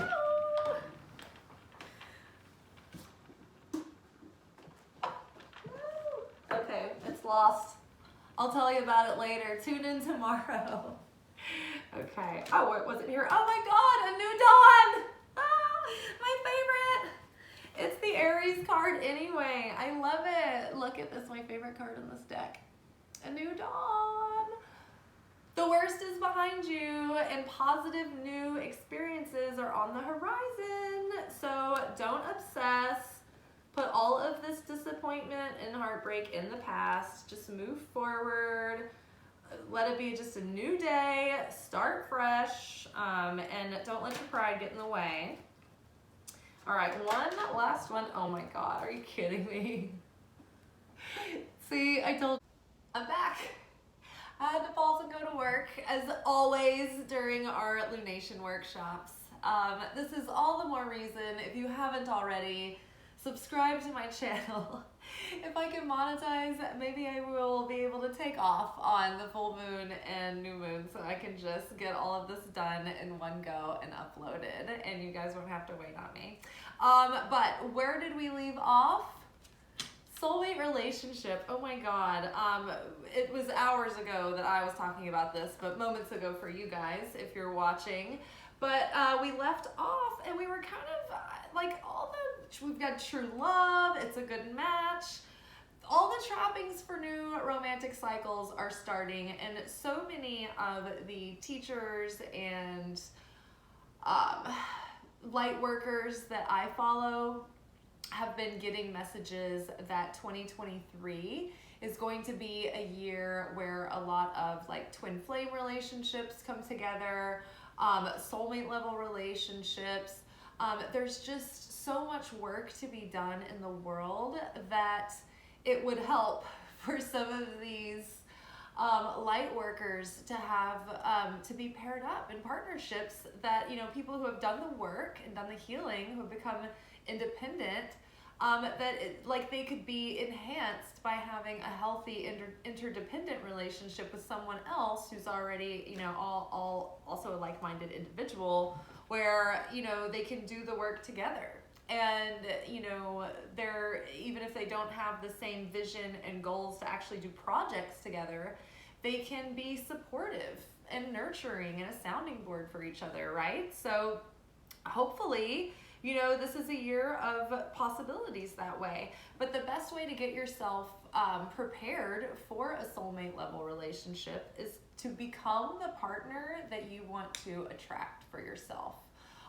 go? Okay, it's lost. I'll tell you about it later. Tune in tomorrow. Okay. Oh, wait, was it here? Oh my God, a new dawn! Ah, my favorite. It's the Aries card anyway. I love it. Look at this, my favorite card in this deck. A new dawn. The worst is behind you and positive new experiences are on the horizon. So don't obsess. Put all of this disappointment and heartbreak in the past. Just move forward. Let it be just a new day. Start fresh. And don't let your pride get in the way. All right, one last one. Oh my God, are you kidding me? See, I told you. I'm back. I had to pause and go to work, as always, during our Lunation workshops. This is all the more reason, if you haven't already, subscribe to my channel. If I can monetize, maybe I will be able to take off on the full moon and new moon so I can just get all of this done in one go and uploaded, and you guys won't have to wait on me. But where did we leave off? Soulmate relationship. Oh my God. It was hours ago that I was talking about this, but moments ago for you guys if you're watching. But we left off and we were kind of like we've got true love, it's a good match. All the trappings for new romantic cycles are starting, and so many of the teachers and light workers that I follow have been getting messages that 2023 is going to be a year where a lot of like twin flame relationships come together, soulmate level relationships. There's just so much work to be done in the world that it would help for some of these light workers to have to be paired up in partnerships that, you know, people who have done the work and done the healing, who have become independent, like they could be enhanced by having a healthy interdependent relationship with someone else who's already, you know, all also a like-minded individual, where, you know, they can do the work together. And, you know, they're, even if they don't have the same vision and goals to actually do projects together, they can be supportive and nurturing and a sounding board for each other, right? So hopefully, you know, this is a year of possibilities that way. But the best way to get yourself prepared for a soulmate level relationship is to become the partner that you want to attract for yourself.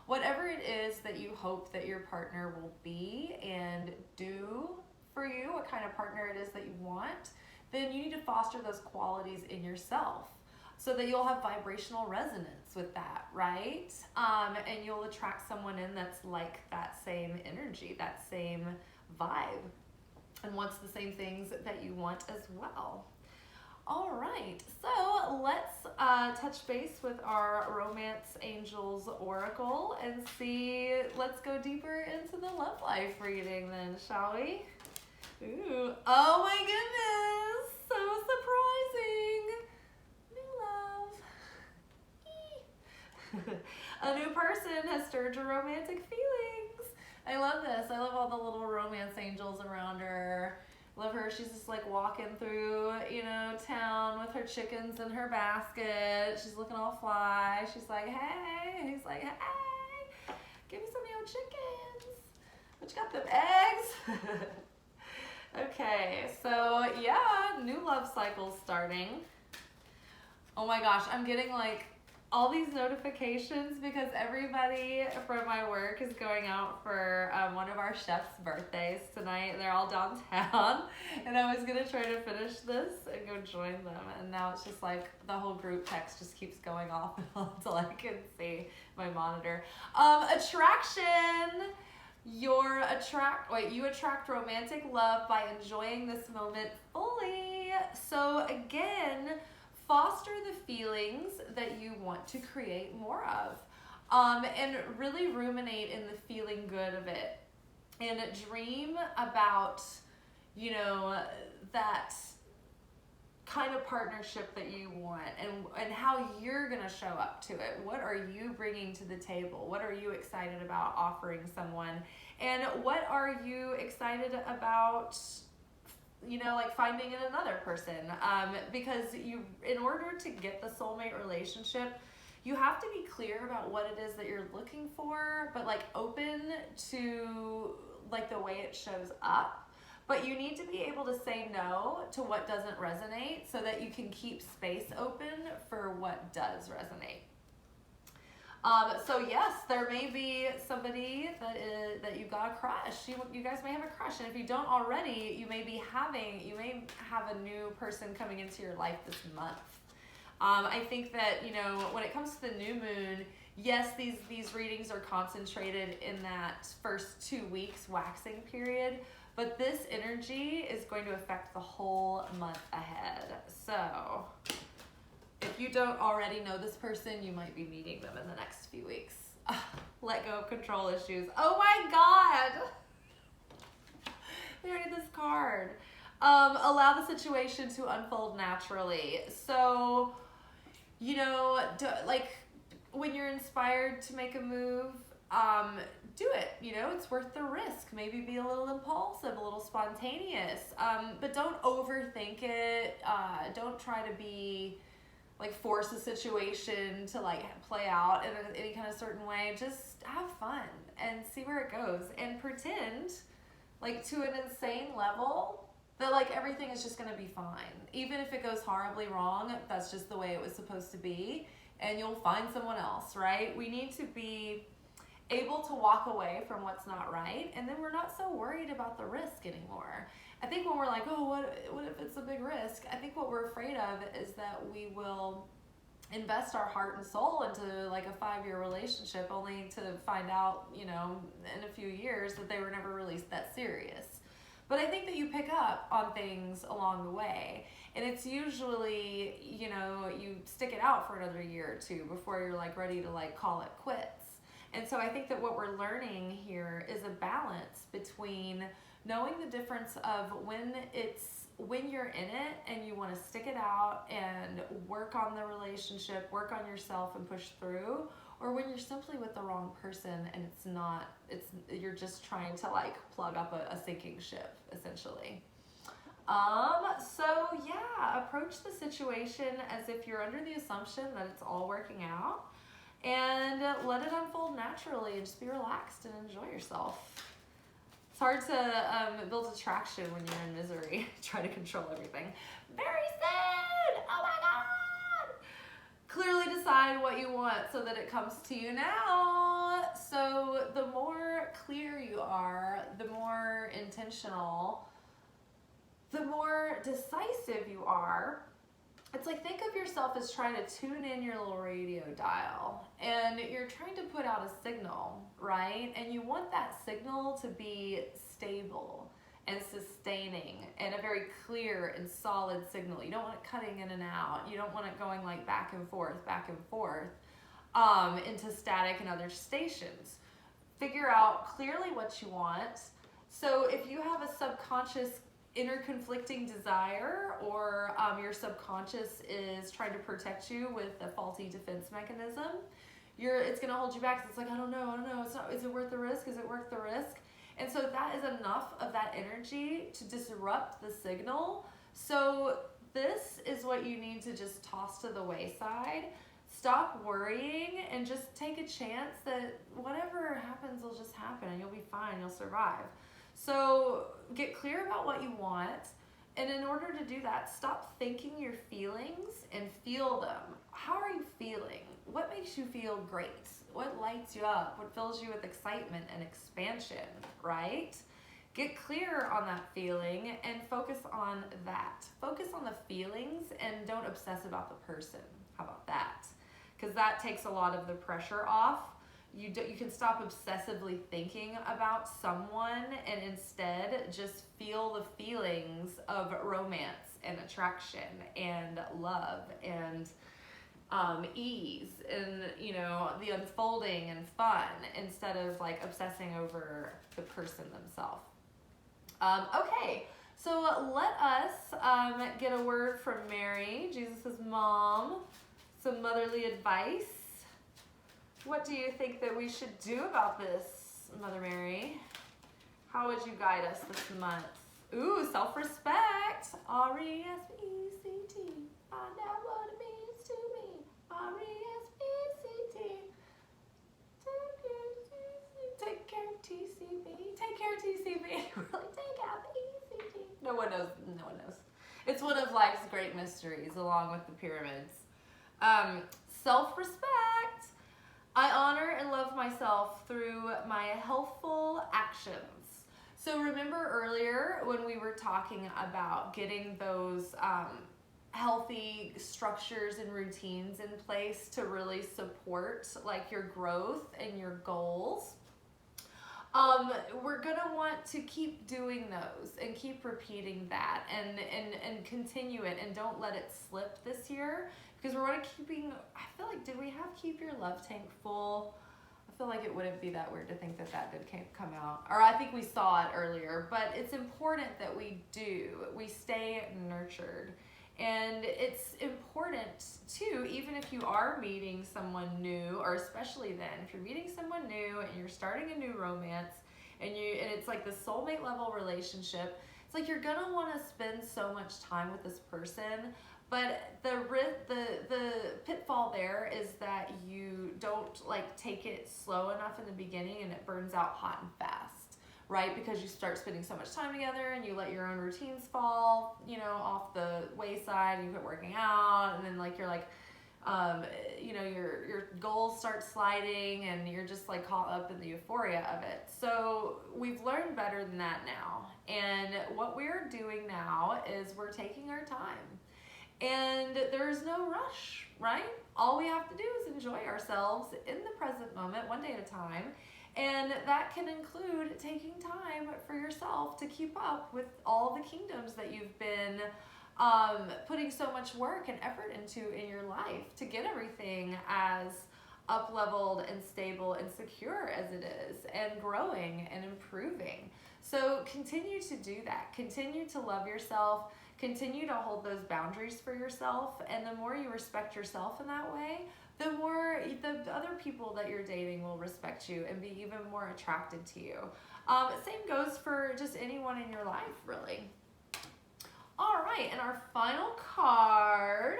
Whatever it is that you hope that your partner will be and do for you, what kind of partner it is that you want, then you need to foster those qualities in yourself so that you'll have vibrational resonance with that, right? And you'll attract someone in that's like that same energy, that same vibe, and wants the same things that you want as well. All right, so let's touch base with our Romance Angels Oracle and see, let's go deeper into the love life reading then, shall we? Ooh, oh my goodness, so surprising. New love. A new person has stirred your romantic feelings. I love this. I love all the little romance angels around her. Love her. She's just like walking through, you know, town with her chickens in her basket. She's looking all fly. She's like, hey. And he's like, hey, give me some of your chickens. What you got, them eggs? Okay, so yeah, new love cycle's starting. Oh my gosh, I'm getting like all these notifications because everybody from my work is going out for one of our chef's birthdays tonight. They're all downtown, and I was gonna try to finish this and go join them, and now it's just like the whole group text just keeps going off until I can see my monitor. Attraction. You attract romantic love by enjoying this moment fully. So again, foster the feelings that you want to create more of, and really ruminate in the feeling good of it, and dream about, you know, that kind of partnership that you want, and how you're gonna show up to it. What are you bringing to the table? What are you excited about offering someone? And what are you excited about, you know, like finding in another person? Because in order to get the soulmate relationship, you have to be clear about what it is that you're looking for, but like open to like the way it shows up. But you need to be able to say no to what doesn't resonate so that you can keep space open for what does resonate. So yes, there may be somebody that you got a crush. You guys may have a crush, and if you don't already, you may have a new person coming into your life this month. I think that, you know, when it comes to the new moon, yes, these readings are concentrated in that first 2 weeks waxing period, but this energy is going to affect the whole month ahead. So if you don't already know this person, you might be meeting them in the next few weeks. Let go of control issues. Oh my God! We already did this card. Allow the situation to unfold naturally. So, you know, like when you're inspired to make a move, do it. You know, it's worth the risk. Maybe be a little impulsive, a little spontaneous, but don't overthink it. Don't try to be like force a situation to like play out in any kind of certain way. Just have fun and see where it goes, and pretend like to an insane level that like everything is just gonna be fine. Even if it goes horribly wrong, that's just the way it was supposed to be, and you'll find someone else, right? We need to be able to walk away from what's not right, and then we're not so worried about the risk anymore. I think when we're like, oh, what if it's a big risk? I think what we're afraid of is that we will invest our heart and soul into like a 5-year relationship only to find out, you know, in a few years that they were never really that serious. But I think that you pick up on things along the way, and it's usually, you know, you stick it out for another year or two before you're like ready to like call it quits. And so I think that what we're learning here is a balance between knowing the difference of when you're in it and you want to stick it out and work on the relationship, work on yourself and push through, or when you're simply with the wrong person and you're just trying to like plug up a sinking ship, essentially. So yeah, approach the situation as if you're under the assumption that it's all working out, and let it unfold naturally, and just be relaxed and enjoy yourself. It's hard to build attraction when you're in misery. Try to control everything. Very soon! Oh my God! Clearly decide what you want so that it comes to you now. So the more clear you are, the more intentional, the more decisive you are. It's like, think of yourself as trying to tune in your little radio dial, and you're trying to put out a signal, right? And you want that signal to be stable and sustaining and a very clear and solid signal. You don't want it cutting in and out. You don't want it going like back and forth into static and other stations. Figure out clearly what you want. So if you have a subconscious inner conflicting desire, or your subconscious is trying to protect you with a faulty defense mechanism, it's going to hold you back. It's like, I don't know. Is it worth the risk? Is it worth the risk? And so that is enough of that energy to disrupt the signal. So this is what you need to just toss to the wayside. Stop worrying and just take a chance that whatever happens will just happen, and you'll be fine. You'll survive. So get clear about what you want, and in order to do that, stop thinking your feelings and feel them. How are you feeling? What makes you feel great? What lights you up? What fills you with excitement and expansion, right? Get clear on that feeling and focus on that. Focus on the feelings and don't obsess about the person. How about that? Because that takes a lot of the pressure off. You can stop obsessively thinking about someone and instead just feel the feelings of romance and attraction and love and ease and, you know, the unfolding and fun, instead of like obsessing over the person themselves. Okay, so let us get a word from Mary, Jesus' mom, some motherly advice. What do you think that we should do about this, Mother Mary? How would you guide us this month? Ooh, self-respect. R-E-S-P-E-C-T. Find out what it means to me. R-E-S-P-E-C-T. Take care of TCB. Take care of TCB. Really take out the ECT. No one knows. It's one of life's great mysteries, along with the pyramids. Self-respect. I honor and love myself through my healthful actions. So remember earlier when we were talking about getting those healthy structures and routines in place to really support like your growth and your goals. We're gonna want to keep doing those and keep repeating that and continue it, and don't let it slip this year, because we're gonna keeping, I feel like, did we have keep your love tank full? I feel like it wouldn't be that weird to think that that did come out, or I think we saw it earlier, but it's important that we stay nurtured. And it's important too, even if you are meeting someone new, or especially then, if you're meeting someone new and you're starting a new romance, and it's like the soulmate level relationship, it's like you're gonna want to spend so much time with this person, but the pitfall there is that you don't like take it slow enough in the beginning, and it burns out hot and fast. Right? Because you start spending so much time together and you let your own routines fall, you know, off the wayside, and you quit working out, and then like you're like, you know, your goals start sliding, and you're just like caught up in the euphoria of it. So we've learned better than that now. And what we're doing now is we're taking our time. And there's no rush, right? All we have to do is enjoy ourselves in the present moment, one day at a time. And that can include taking time for yourself to keep up with all the kingdoms that you've been putting so much work and effort into in your life to get everything as up-leveled and stable and secure as it is, and growing and improving. So continue to do that. Continue to love yourself. Continue to hold those boundaries for yourself. And the more you respect yourself in that way, the more the other people that you're dating will respect you and be even more attracted to you. Same goes for just anyone in your life, really. All right, and our final card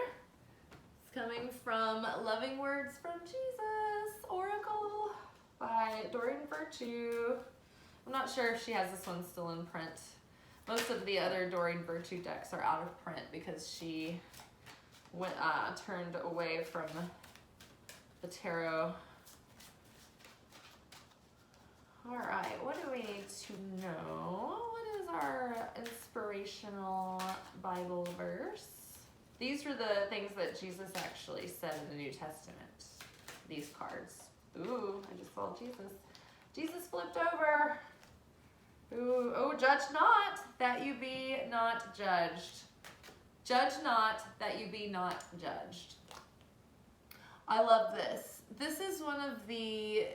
is coming from Loving Words from Jesus, Oracle by Doreen Virtue. I'm not sure if she has this one still in print. Most of the other Doreen Virtue decks are out of print because she went turned away from the tarot. All right, what do we need to know? What is our inspirational Bible verse? These are the things that Jesus actually said in the New Testament. These cards. Ooh, I just saw Jesus. Jesus flipped over. Ooh, oh, judge not that you be not judged. Judge not that you be not judged. I love this. This is one of the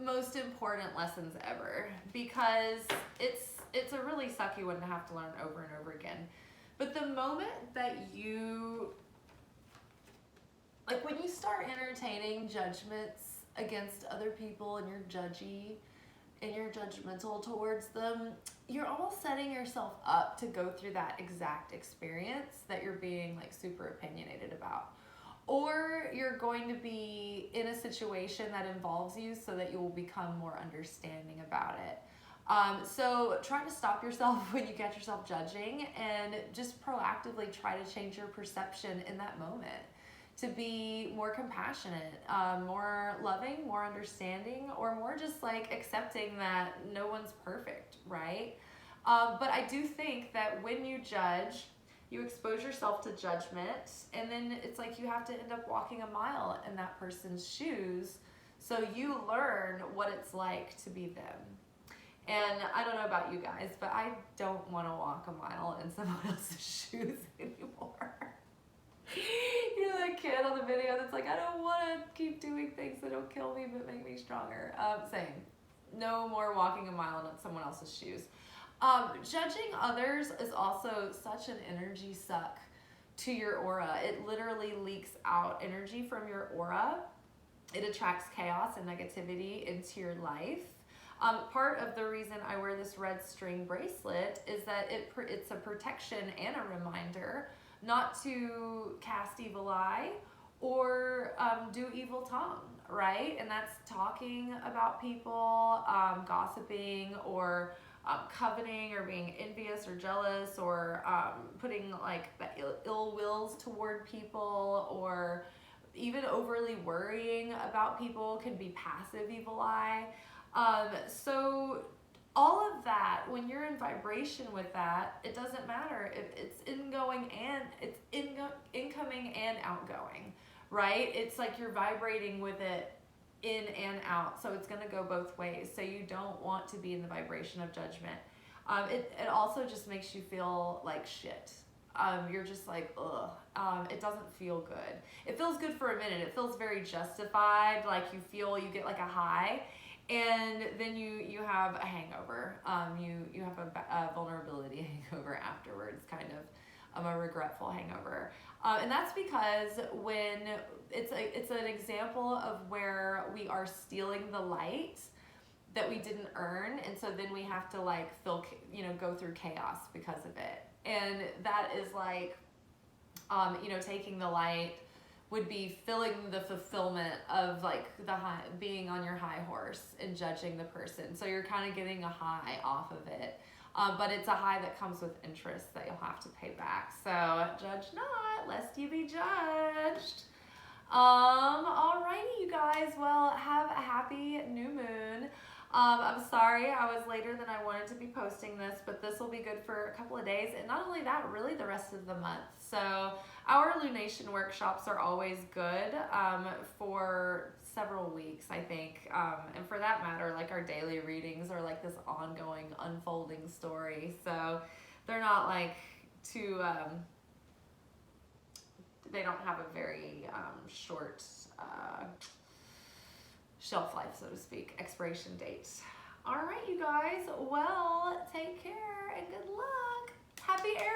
most important lessons ever, because it's a really sucky one to have to learn over and over again. But the moment that you, like when you start entertaining judgments against other people, and you're judgy and you're judgmental towards them, you're almost setting yourself up to go through that exact experience that you're being like super opinionated about. Or you're going to be in a situation that involves you so that you will become more understanding about it. So try to stop yourself when you catch yourself judging, and just proactively try to change your perception in that moment to be more compassionate, more loving, more understanding, or more just like accepting that no one's perfect, right? But I do think that when you judge, you expose yourself to judgment, and then it's like you have to end up walking a mile in that person's shoes, so you learn what it's like to be them. And I don't know about you guys, but I don't want to walk a mile in someone else's shoes anymore. You know that kid on the video that's like, I don't want to keep doing things that don't kill me but make me stronger. Same. No more walking a mile in someone else's shoes. Judging others is also such an energy suck to your aura. It literally leaks out energy from your aura. It attracts chaos and negativity into your life. Part of the reason I wear this red string bracelet is that it's a protection and a reminder not to cast evil eye or do evil tongue, right? And that's talking about people, gossiping, or coveting, or being envious or jealous, or putting like ill wills toward people, or even overly worrying about people can be passive evil eye. So all of that, when you're in vibration with that, it doesn't matter if it's incoming and outgoing, right? It's like you're vibrating with it in and out, so it's going to go both ways. So you don't want to be in the vibration of judgment. It also just makes you feel like shit. You're just like, ugh. It doesn't feel good. It feels good for a minute. It feels very justified. Like you get like a high, and then you have a hangover. You have a vulnerability hangover afterwards, kind of a regretful hangover. And that's because when it's an example of where we are stealing the light that we didn't earn, and so then we have to like go through chaos because of it. And that is like, taking the light would be feeling the fulfillment of like being on your high horse and judging the person. So you're kind of getting a high off of it. But it's a high that comes with interest that you'll have to pay back. So judge not, lest you be judged. Alrighty, you guys. Well, have a happy new moon. I'm sorry I was later than I wanted to be posting this, but this will be good for a couple of days. And not only that, really the rest of the month. So our lunation workshops are always good for several weeks, I think. And for that matter, like our daily readings are like this ongoing, unfolding story. So they're not like too, they don't have a very short shelf life, so to speak, expiration date. All right, you guys. Well, take care and good luck. Happy Aries.